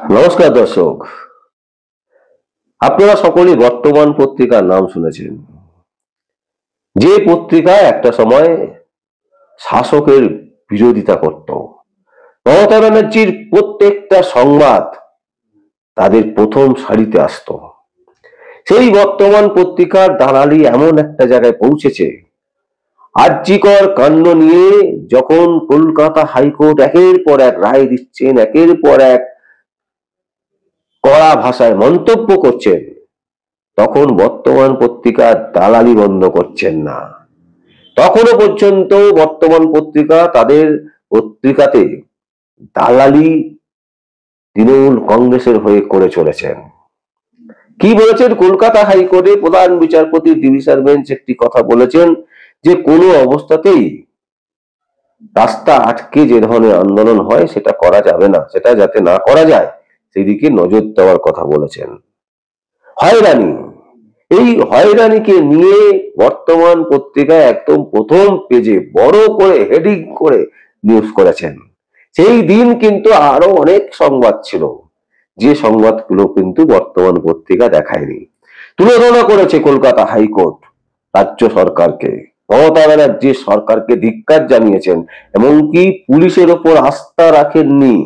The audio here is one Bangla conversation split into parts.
নমস্কার দর্শক, আপনারা সকলেই বর্তমান পত্রিকার নাম শুনেছেন। যে পত্রিকা একটা সময় শাসকের বিরোধিতা করত। মমতা ব্যানার্জির প্রত্যেকটা সংবাদ তাদের প্রথম সারিতে আসতো। সেই বর্তমান পত্রিকার দালালি এমন একটা জায়গায় পৌঁছেছে, আরজিকর কাণ্ড নিয়ে যখন কলকাতা হাইকোর্ট একের পর এক রায় দিচ্ছেন, একের পর এক কড়া ভাষায় মন্তব্য করছেন, তখন বর্তমান পত্রিকার দালালি বন্ধ করছেন না। তখনো পর্যন্ত বর্তমান পত্রিকা তাদের পত্রিকাতে দালালি তৃণমূল কংগ্রেসের হয়ে করে চলেছেন। কি বলেছেন? কলকাতা হাইকোর্টে প্রধান বিচারপতি ডিভিশন বেঞ্চ একটি কথা বলেছেন যে কোনো অবস্থাতেই রাস্তা আটকে যে ধরনের আন্দোলন হয় সেটা করা যাবে না, সেটা যাতে না করা যায় সেদিকে নজর দেওয়ার কথা বলেছেন। হয়রানি, এই হয়রানিকে নিয়ে বর্তমান পত্রিকায় একদম প্রথম পেজে বড় করে হেডিং করে নিউজ করেছেন। সেই দিন কিন্তু আরো অনেক সংবাদ ছিল, যে সংবাদগুলো কিন্তু বর্তমান পত্রিকা দেখায়নি। তুলনা করেছে কলকাতা হাইকোর্ট রাজ্য সরকারকে, মমতা ব্যানার্জি সরকারকে ধিক্কার জানিয়েছেন, এমনকি পুলিশের ওপর আস্থা রাখেননি।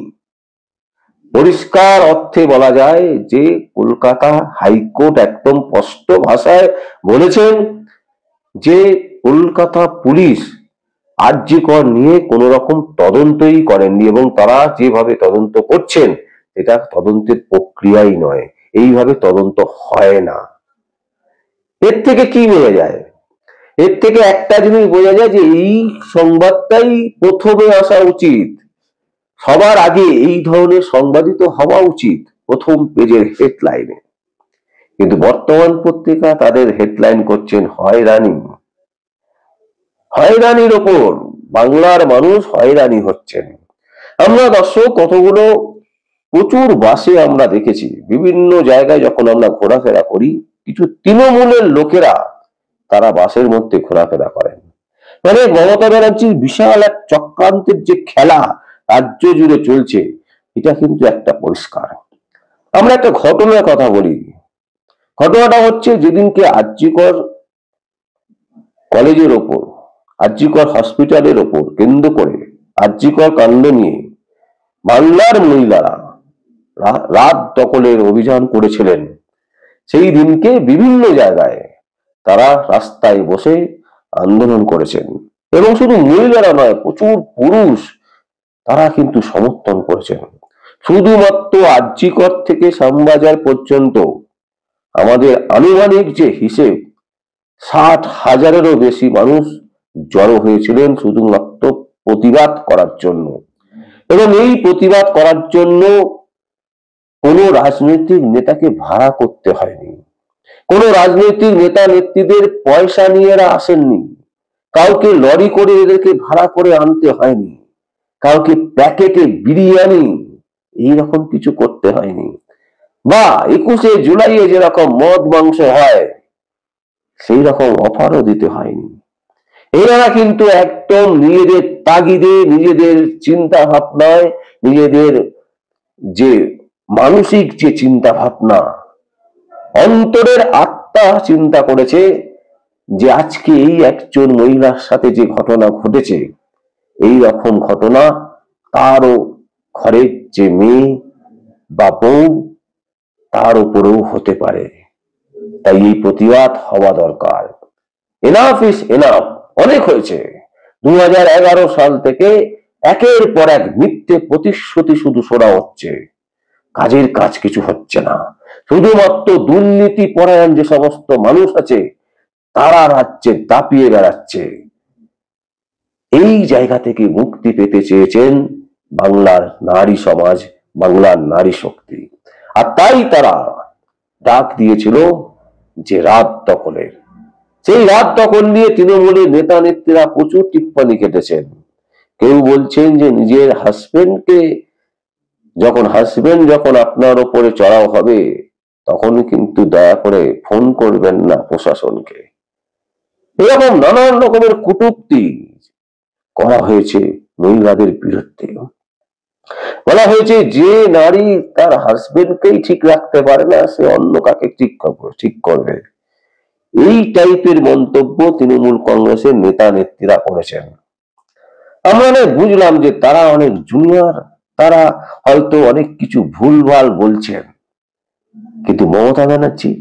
পরিষ্কার অর্থে বলা যায় যে কলকাতা হাইকোর্ট একদম স্পষ্ট ভাষায় বলেছেন যে কলকাতা পুলিশ আরজিকর নিয়ে কোন রকম তদন্তই করেননি, এবং তারা যেভাবে তদন্ত করছেন এটা তদন্তের প্রক্রিয়াই নয়, এইভাবে তদন্ত হয় না। এর থেকে কি বোঝা যায়? এর থেকে একটা জিনিস বোঝা যায় যে এই সংবাদটাই প্রথমে আসা উচিত, সবার আগে এই ধরনের সংবাদিত হওয়া উচিত প্রথম পেজের হেডলাইনে। কিন্তু বর্তমান পত্রিকা তাদের হেডলাইন করছেন হয়রানি। হয়রানির ওপর বাংলার মানুষ হয়রানি হচ্ছেন। আমরা দর্শক কতগুলো প্রচুর বাসে আমরা দেখেছি, বিভিন্ন জায়গায় যখন আমরা ঘোরাফেরা করি, কিছু তৃণমূলের লোকেরা তারা বাসের মধ্যে ঘোরাফেরা করেন। মানে মমতা ব্যানার্জির বিশাল এক চক্রান্তের যে খেলা রাজ্য জুড়ে চলছে, এটা কিন্তু একটা পরিষ্কার। আমরা একটা ঘটনার কথা বলি। ঘটনাটা হচ্ছে যেদিনকে আরজিকর কলেজের ওপর, আরজিকর হসপিটালের ওপর কেন্দ্র করে আরজিকর কাণ্ড নিয়ে বাংলার মহিলারা রাত দখলের অভিযান করেছিলেন। সেই দিনকে বিভিন্ন জায়গায় তারা রাস্তায় বসে আন্দোলন করেছেন, এবং শুধু মহিলারা নয়, প্রচুর পুরুষ তারা কিন্তু সমর্থন করেছেন। শুধুমাত্র আরজিকর থেকে শ্যামবাজার পর্যন্ত আমাদের আনুমানিক যে হিসেব, 60,000-এরও বেশি মানুষ জড়ো হয়েছিলেন শুধুমাত্র প্রতিবাদ করার জন্য। এবং এই প্রতিবাদ করার জন্য কোনো রাজনৈতিক নেতাকে ভাড়া করতে হয়নি, কোনো রাজনৈতিক নেতা নেত্রীদের পয়সা নিয়ে এরা আসেননি, কাউকে লরি করে এদেরকে ভাড়া করে আনতে হয়নি, কাউকে প্যাকেটে বিরিয়ানি এইরকম কিছু করতে হয়নি, বা 21শে জুলাইয়ে যেরকম মদ মাংস হয় সেই রকম অফারও দিতে হয়নি। এরা কিন্তু একদম নিজেদের তাগিদে, নিজেদের চিন্তা ভাবনায়, নিজেদের যে মানসিক যে চিন্তা ভাবনা, অন্তরের আত্মা চিন্তা করেছে যে আজকে এই একজন মহিলার সাথে যে ঘটনা ঘটেছে, এই রকম ঘটনা তারও ঘরের যে মেয়ে বা বউ তার উপরেও হতে পারে। তাই এই প্রতিবাদ হওয়া দরকার। এনাফ ইজ এনাফ, অনেক হয়েছে। 2011 সাল থেকে একের পর এক মিথ্যে প্রতিশ্রুতি শুধু শোনা হচ্ছে, কাজের কাজ কিছু হচ্ছে না। শুধুমাত্র দুর্নীতি পরায়ণ যে সমস্ত মানুষ আছে তারা রাজ্যে দাপিয়ে বেড়াচ্ছে। এই জায়গা থেকে মুক্তি পেতে চেয়েছেন বাংলার নারী সমাজ, বাংলার নারী শক্তি। আর তাই তারা ডাক দিয়েছিল যে রাত দখলের। সেই রাত দখল নিয়ে তৃণমূলের নেতা নেত্রীরা প্রচুর টিপ্পনী কেটেছেন। কেউ বলছেন যে নিজের হাজবেন্ডকে যখন আপনার উপরে চড়াও হবে তখন কিন্তু দয়া করে ফোন করবেন না প্রশাসনকে। এরকম নানান রকমের কটূক্তি করা হয়েছে মহিলাদের বিরুদ্ধে। বলা হয়েছে যে নারী তার হাজবেন্ডকেই ঠিক রাখতে পারে না, সে অন্য কাকে ঠিক করবে। এই টাইপের মন্তব্য তৃণমূল কংগ্রেসের নেতা নেত্রীরা করেছেন। আমরা অনেক বুঝলাম যে তারা অনেক জুনিয়র, তারা হয়তো অনেক কিছু ভুলভাল বলছেন, কিন্তু মমতা ব্যানার্জি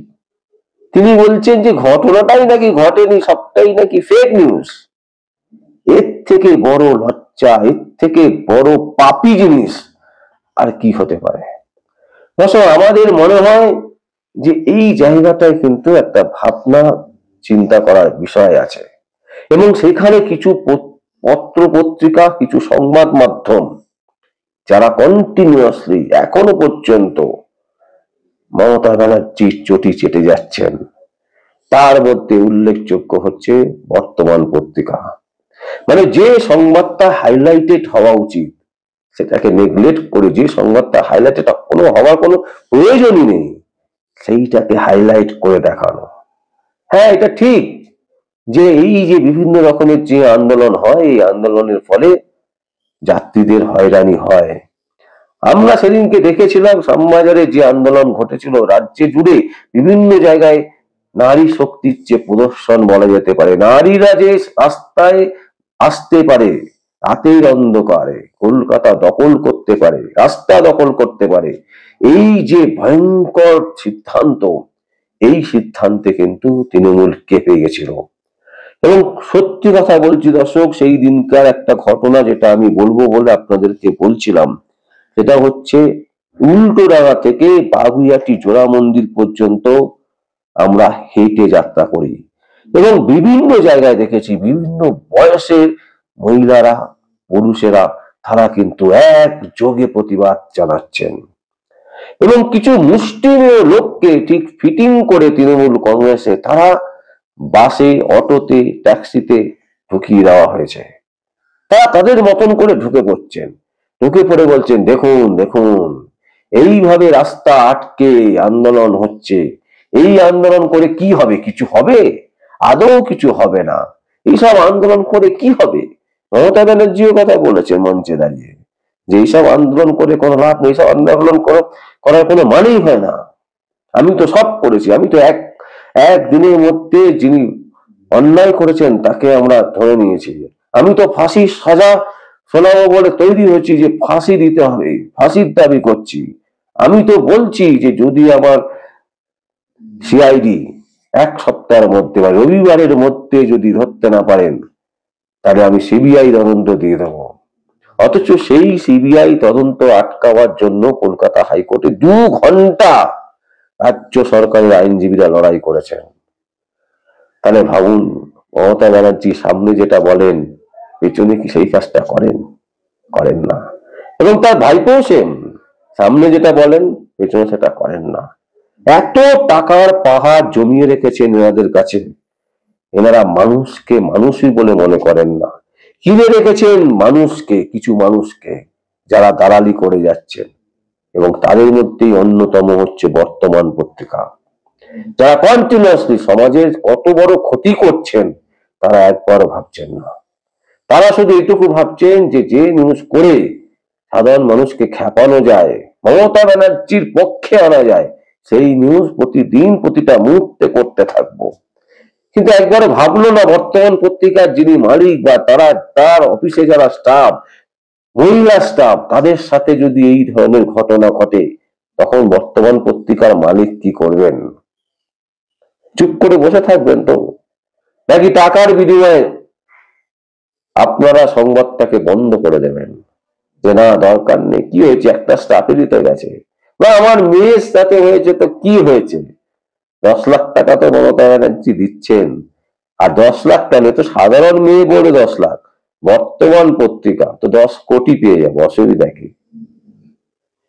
তিনি বলছেন যে ঘটনাটাই নাকি ঘটেনি, সবটাই নাকি ফেক নিউজ। এর থেকে বড় লজ্জা, এর থেকে বড় পাপী জিনিস আর কি হতে পারে? দর্শক, আমাদের মনে হয় যে এই জায়গাটায় কিন্তু একটা ভাবনা চিন্তা করার বিষয় আছে, এবং সেখানে কিছু পত্র পত্রিকা, কিছু সংবাদ মাধ্যম যারা কন্টিনিউয়াসলি এখনো পর্যন্ত মমতা ব্যানার্জির চটি চেটে যাচ্ছেন, তার মধ্যে উল্লেখযোগ্য হচ্ছে বর্তমান পত্রিকা। মানে যে সংবাদটা হাইলাইটেড হওয়া উচিত সেটাকে নেগলেক্ট করে যে সংবাদটা হাইলাইটেড হওয়ার কোনো প্রয়োজনই নেই সেইটাকে হাইলাইট করে দেখানো। হ্যাঁ, এটা ঠিক যে এই যে বিভিন্ন রকমের যে আন্দোলন হয়, এই আন্দোলনের ফলে যাত্রীদের হয়রানি হয়। আমরা সেদিনকে দেখেছিলাম শ্যামবাজারে যে আন্দোলন ঘটেছিল, রাজ্যে জুড়ে বিভিন্ন জায়গায় নারী শক্তির যে প্রদর্শন বলা যেতে পারে, নারীরা যে রাস্তায় আসতে পারে, রাতের অন্ধকারে কলকাতা দখল করতে পারে, রাস্তা দখল করতে পারে, এই যে ভয়ঙ্কর সিদ্ধান্ত, এই সিদ্ধান্তে কিন্তু তৃণমূল কেঁপে গেছিল। এবং সত্যি কথা বলছি দর্শক, সেই দিনকার একটা ঘটনা যেটা আমি বলবো বলে আপনাদেরকে বলছিলাম, সেটা হচ্ছে উল্টোডাঙ্গা থেকে বাগুইয়াটি জোড়া মন্দির পর্যন্ত আমরা হেঁটে যাত্রা করি, এবং বিভিন্ন জায়গায় দেখেছি বিভিন্ন বয়সের মহিলারা, পুরুষেরা, তারা কিন্তু একযোগে প্রতিবাদ জানাচ্ছেন। এবং কিছু মুষ্টিমেয় লোককে ঠিক ফিটিং করে তৃণমূল কংগ্রেসে তারা বাসে, অটোতে, ট্যাক্সিতে ঢুকিয়ে দেওয়া হয়েছে। তারা তাদের মতন করে ঢুকে পড়ছেন, ঢুকে পড়ে বলছেন, দেখুন দেখুন, এইভাবে রাস্তা আটকে আন্দোলন হচ্ছে, এই আন্দোলন করে কি হবে? কিছু হবে? আদৌ কিছু হবে না। এইসব আন্দোলন করে কি হবে? মমতা ব্যানার্জিও কথা বলেছেন মঞ্চে দাঁড়িয়ে যে এইসব আন্দোলন করে কোনো লাভ নেই, এইসব আন্দোলন করার কোনো মানেই হয় না। আমি তো সব করেছি, আমি তো একদিনের মধ্যে যিনি অন্যায় করেছেন তাকে আমরা ধরে নিয়েছি, আমি তো ফাঁসির সাজা শোনাবো বলে তৈরি হয়েছি, যে ফাঁসি দিতে হবে, ফাঁসির দাবি করছি। আমি তো বলছি যে যদি আমার সিআইডি এক সপ্তাহের মধ্যে বা রবিবারের মধ্যে যদি ধরতে না পারেন, তাহলে আমি সিবিআই তদন্ত দিয়ে দেবো। অথচ সেই সিবিআই তদন্ত আটকাবার জন্য কলকাতা হাইকোর্টে 2 ঘন্টা রাজ্য সরকারের আইনজীবীরা লড়াই করেছেন। তাহলে ভাবুন, মমতা ব্যানার্জি সামনে যেটা বলেন, পেছনে কি সেই কাজটা করেন? করেন না। এবং তার ভাইপো সেম, সামনে যেটা বলেন পেছনে সেটা করেন না। এত টাকার পাহাড় জমিয়ে রেখেছেন এনাদের কাছে, এনারা মানুষকে মানুষই বলে মনে করেন না। কিনে রেখেছেন মানুষকে, কিছু মানুষকে যারা দালালি করে যাচ্ছেন, এবং তাদের মধ্যেই অন্যতম হচ্ছে বর্তমান পত্রিকা, যারা কন্টিনিউয়াসলি সমাজের কত বড় ক্ষতি করছেন তারা একবারও ভাবছেন না। তারা শুধু এটুকু ভাবছেন যে যে নিউজ করে সাধারণ মানুষকে খেপানো যায়, মমতা ব্যানার্জির পক্ষে আনা যায়, সেই নিউজ প্রতিদিন প্রতিটা মুহূর্তে করতে থাকবো। কিন্তু একবারও ভাবলো না বর্তমান পত্রিকার যিনি মালিক বা তার অফিসে যারা স্টাফ, মহিলা স্টাফ, তাদের সাথে যদি এই ধরনের ঘটনা ঘটে তখন বর্তমান পত্রিকার মালিক কি করবেন? চুপ করে বসে থাকবেন তো, নাকি টাকার বিনিময়ে আপনারা সংবাদটাকে বন্ধ করে দেবেন যে না দরকার নেই, কি হয়েছে, একটা স্টাফেরই তো গেছে, বা আমার মেয়ের সাথে হয়েছে তো কি হয়েছে? 10 লাখ টাকা তো মমতা ব্যানার্জি দিচ্ছেন, আর 10 লাখ টাকা তো সাধারণ মেয়ে বলে 10 লাখ, বর্তমান পত্রিকা তো 10 কোটি পেয়ে যাবো, অসুবিধা কি?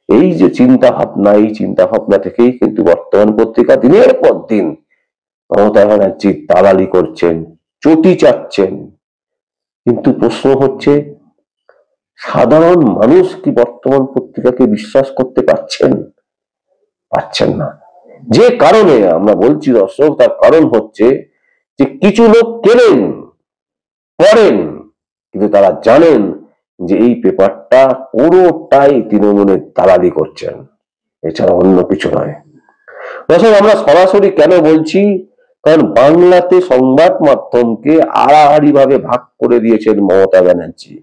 এই যে চিন্তা ভাবনা, এই চিন্তা ভাবনা থেকেই কিন্তু বর্তমান পত্রিকা দিনের পর দিন মমতা ব্যানার্জি দালালি করছেন, চটি চাচ্ছেন। কিন্তু প্রশ্ন হচ্ছে, সাধারণ মানুষ কি বর্তমান পত্রিকাকে বিশ্বাস করতে পারছেন? পাচ্ছেন না। যে কারণে আমরা বলছি দর্শক, তার কারণ হচ্ছে যে কিছু লোক কেনেন, পড়েন, কিন্তু তারা জানেন যে এই পেপারটা পুরোটাই তৃণমূলের দালালি করছেন, এছাড়া অন্য কিছু নয়। দর্শক, আমরা সরাসরি কেন বলছি, কারণ বাংলাতে সংবাদ মাধ্যমকে আড়াআড়ি ভাবে ভাগ করে দিয়েছেন মমতা ব্যানার্জি।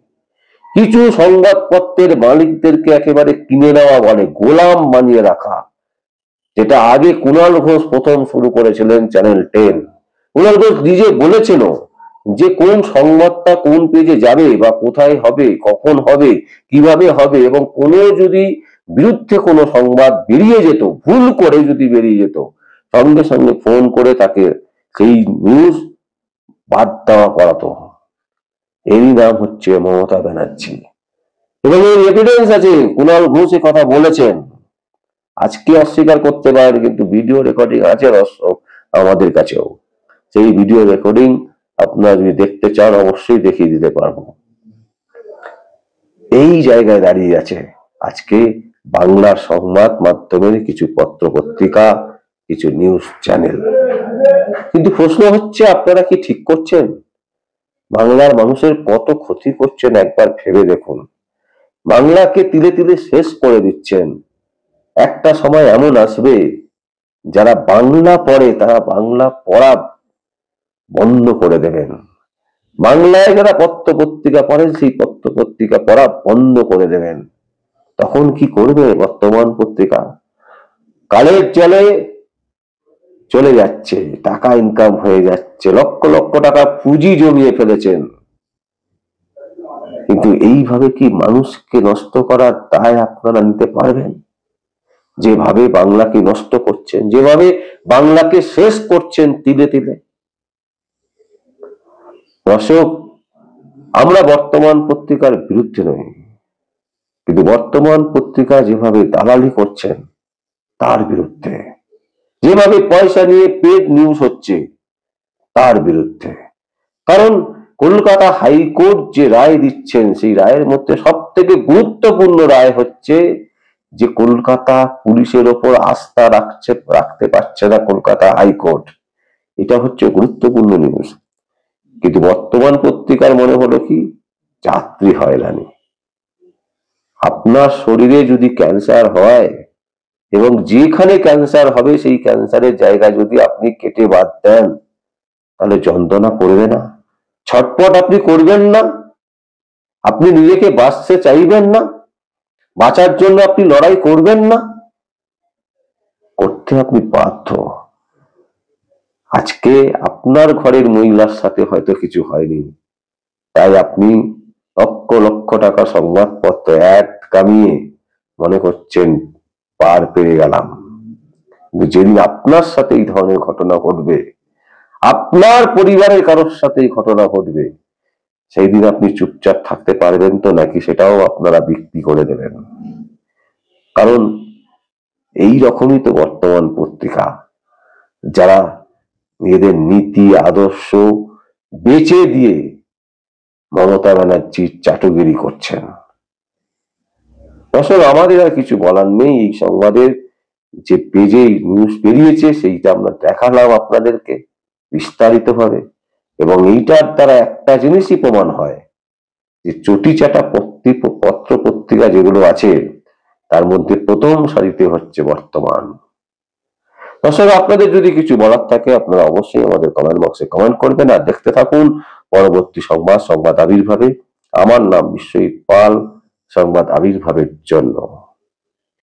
কিছু সংবাদপত্রের মালিকদেরকে একেবারে কিনে নেওয়া বলে, গোলাম বানিয়ে রাখা, যেটা আগে কুণাল ঘোষ প্রথম শুরু করেছিলেন চ্যানেল 10। কুণাল ঘোষ নিজে বলেছিল যে কোন সংবাদটা কোন পেজে যাবে বা কোথায় হবে, কখন হবে, কিভাবে হবে, এবং কোনো যদি বিরুদ্ধে কোনো সংবাদ বেরিয়ে যেত, ভুল করে যদি বেরিয়ে যেত, সঙ্গে সঙ্গে ফোন করে তাকে সেই নিউজ বাদ দেওয়া করাতো। এরই নাম হচ্ছে মমতা ব্যানার্জি, এবং এর এভিডেন্স আছে। কুণাল ঘোষ কথা বলেছেন, আজকে অস্বীকার করতে পারেন, কিন্তু ভিডিও রেকর্ডিং আছে দর্শক আমাদের কাছেও। সেই ভিডিও রেকর্ডিং আপনারা যদি দেখতে চান অবশ্যই দেখিয়ে দিতে পারবো। এই জায়গায় দাঁড়িয়ে আছে আজকে বাংলার সংবাদ মাধ্যমের কিছু পত্র পত্রিকা, কিছু নিউজ চ্যানেল। কিন্তু প্রশ্ন হচ্ছে, আপনারা কি ঠিক করছেন? বাংলার মানুষের কত ক্ষতি করছেন একবার ভেবে দেখুন। বাংলাকে তিলে তিলে শেষ করে দিচ্ছেন। একটা সময় এমন আসবে যারা বাংলা পড়ে তারা বাংলা পড়া বন্ধ করে দেবেন। বাংলায় যারা পত্র পত্রিকা পড়েন সেই পত্র পত্রিকা পড়া বন্ধ করে দেবেন। তখন কি করবে বর্তমান পত্রিকা? কালের জলে চলে যাচ্ছে, টাকা ইনকাম হয়ে যাচ্ছে, লক্ষ লক্ষ টাকা পুঁজি জমিয়ে ফেলেছেন, কিন্তু এইভাবে কি মানুষকে নষ্ট করার দায় আপনারা নিতে পারবেন? যেভাবে বাংলাকে নষ্ট করছেন, যেভাবে বাংলাকে শেষ করছেন তিলে তিলে। দর্শক, আমরা বর্তমান পত্রিকার বিরুদ্ধে নই, কিন্তু বর্তমান পত্রিকা যেভাবে দালালি করছেন তার বিরুদ্ধে, যেভাবে পয়সা নিয়ে পেড নিউজ হচ্ছে তার বিরুদ্ধে। কারণ কলকাতা হাইকোর্ট যে রায় দিচ্ছেন সেই রায়ের মধ্যে সব থেকে গুরুত্বপূর্ণ রায় হচ্ছে যে কলকাতা পুলিশের ওপর আস্থা রাখতে পারছে না কলকাতা হাইকোর্ট। এটা হচ্ছে গুরুত্বপূর্ণ নিউজ। কিন্তু বর্তমান পত্রিকার মনে হলো কি, যাত্রী হয়রানি। আপনার শরীরে যদি ক্যান্সার হয় এবং যেখানে ক্যান্সার হবে সেই ক্যান্সারের জায়গা যদি আপনি কেটে বাদ দেন, তাহলে যন্ত্রণা করবে না? ছটপট আপনি করবেন না? আপনি নিজেকে বাঁচতে চাইবেন না? বাঁচার জন্য আপনি লড়াই করবেন না? করতে আপনি বাধ্য। আজকে আপনার ঘরের মহিলার সাথে হয়তো কিছু হয়নি, তাই আপনি লক্ষ লক্ষ টাকা সংবাদপত্র অ্যাড কামিয়ে মনে করছেন পার পেরে গেলাম। যেদিন আপনার সাথে এই ধরনের ঘটনা ঘটবে, আপনার পরিবারের কারোর সাথে এই ঘটনা ঘটবে, সেই দিন আপনি চুপচাপ থাকতে পারবেন তো, নাকি সেটাও আপনারা বিক্রি করে দেবেন? কারণ এই রকমই তো বর্তমান পত্রিকা, যারা নিজেদের নীতি আদর্শ বেচে দিয়ে মমতা ব্যানার্জির চাটুগিরি করছেন। আসলে আমাদের আর কিছু বলার নেই। এই সংবাদের যে পেজে নিউজ বেরিয়েছে সেইটা আমরা দেখালাম আপনাদেরকে বিস্তারিত ভাবে, এবং এইটার দ্বারা একটা জিনিসই প্রমাণ হয় যে চটি চাটা পত্র পত্রিকা যেগুলো আছে তার মধ্যে প্রথম সারিতে হচ্ছে বর্তমান। দর্শক, আপনাদের যদি কিছু বলার থাকে আপনারা অবশ্যই আমাদের কমেন্ট বক্সে কমেন্ট করবেন। আর দেখতে থাকুন পরবর্তী সংবাদ আবির্ভাবে। আমার নাম বিশ্বজিৎ পাল, সংবাদ আবির্ভাবের জন্য।